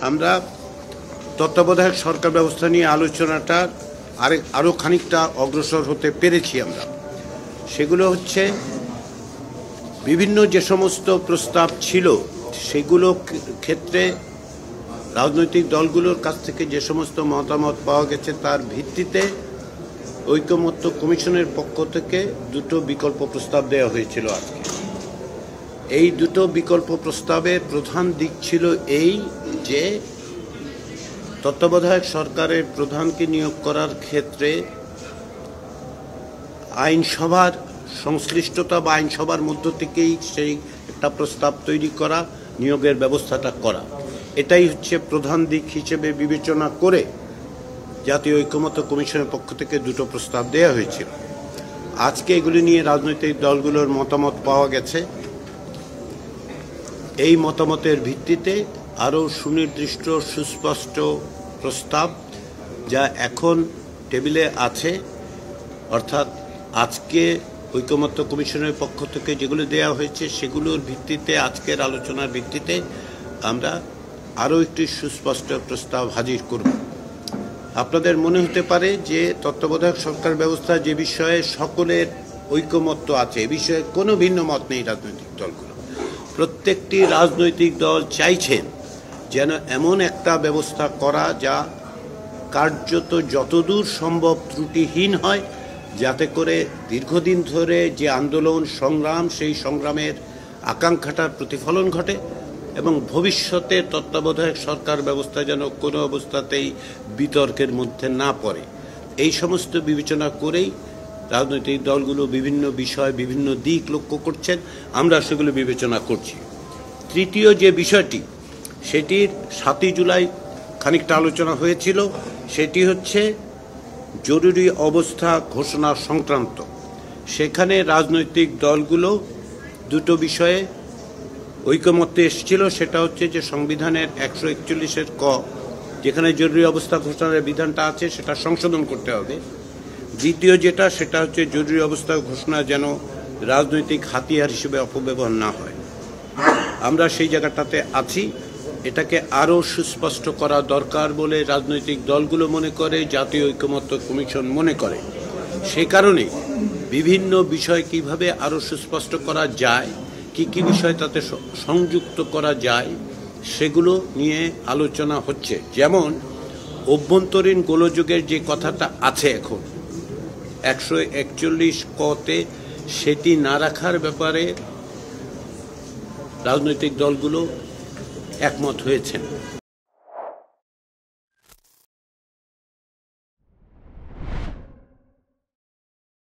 আমরা তত্ত্বাবধায়ক সরকার ব্যবস্থা নিয়ে আলোচনাটা আরও খানিকটা অগ্রসর হতে পেরেছি আমরা। সেগুলো হচ্ছে বিভিন্ন যে সমস্ত প্রস্তাব ছিল সেগুলো ক্ষেত্রে রাজনৈতিক দলগুলোর কাছ থেকে যে সমস্ত মতামত পাওয়া গেছে তার ভিত্তিতে ঐকমত্য কমিশনের পক্ষ থেকে দুটো বিকল্প প্রস্তাব দেওয়া হয়েছিল আজকে। এই দুটো বিকল্প প্রস্তাবের প্রধান দিক ছিল এই যে তত্ত্বাবধায়ক সরকারের প্রধানকে নিয়োগ করার ক্ষেত্রে আইনসভার সংশ্লিষ্টতা বা আইনসভার মধ্য থেকেই সেই একটা প্রস্তাব তৈরি করা, নিয়োগের ব্যবস্থাটা করা, এটাই হচ্ছে প্রধান দিক হিসেবে বিবেচনা করে জাতীয় ঐকমত্য কমিশনের পক্ষ থেকে দুটো প্রস্তাব দেওয়া হয়েছিল। আজকে এগুলি নিয়ে রাজনৈতিক দলগুলোর মতামত পাওয়া গেছে। এই মতামতের ভিত্তিতে আরও সুনির্দিষ্ট সুস্পষ্ট প্রস্তাব যা এখন টেবিলে আছে, অর্থাৎ আজকে ঐকমত্য কমিশনের পক্ষ থেকে যেগুলো দেওয়া হয়েছে সেগুলোর ভিত্তিতে, আজকের আলোচনার ভিত্তিতে আমরা আরও একটি সুস্পষ্ট প্রস্তাব হাজির করব। আপনাদের মনে হতে পারে যে তত্ত্বাবধায়ক সরকার ব্যবস্থা যে বিষয়ে সকলের ঐকমত্য আছে, এ বিষয়ে কোনো ভিন্ন মত নেই রাজনৈতিক দলগুলো। প্রত্যেকটি রাজনৈতিক দল চাইছেন যেন এমন একটা ব্যবস্থা করা যা কার্যত যতদূর সম্ভব ত্রুটিহীন হয়, যাতে করে দীর্ঘদিন ধরে যে আন্দোলন সংগ্রাম, সেই সংগ্রামের আকাঙ্ক্ষাটার প্রতিফলন ঘটে এবং ভবিষ্যতে তত্ত্বাবধায়ক সরকার ব্যবস্থা যেন কোনো অবস্থাতেই বিতর্কের মধ্যে না পড়ে। এই সমস্ত বিবেচনা করেই রাজনৈতিক দলগুলো বিভিন্ন বিষয়, বিভিন্ন দিক লক্ষ্য করছেন, আমরা সেগুলো বিবেচনা করছি। তৃতীয় যে বিষয়টি, সেটির 7ই জুলাই খানিকটা আলোচনা হয়েছিল, সেটি হচ্ছে জরুরি অবস্থা ঘোষণা সংক্রান্ত। সেখানে রাজনৈতিক দলগুলো দুটো বিষয়ে ঐকমত্যে এসেছিল। সেটা হচ্ছে যে সংবিধানের 141-এর ক, যেখানে জরুরি অবস্থা ঘোষণার বিধানটা আছে, সেটা সংশোধন করতে হবে। দ্বিতীয় যেটা, সেটা হচ্ছে জরুরি অবস্থা ঘোষণা যেন রাজনৈতিক হাতিয়ার হিসেবে অপব্যবহার না হয়। আমরা সেই জায়গাটাতে আছি। এটাকে আরও সুস্পষ্ট করা দরকার বলে রাজনৈতিক দলগুলো মনে করে, জাতীয় ঐকমত্য কমিশন মনে করে। সে কারণে বিভিন্ন বিষয় কিভাবে আরও সুস্পষ্ট করা যায়, কি কি বিষয় তাতে সংযুক্ত করা যায়, সেগুলো নিয়ে আলোচনা হচ্ছে। যেমন অভ্যন্তরীণ গোলযোগের যে কথাটা আছে এখন 141 কতে, সেটি না রাখার ব্যাপারে রাজনৈতিক দলগুলো একমত হয়েছেন।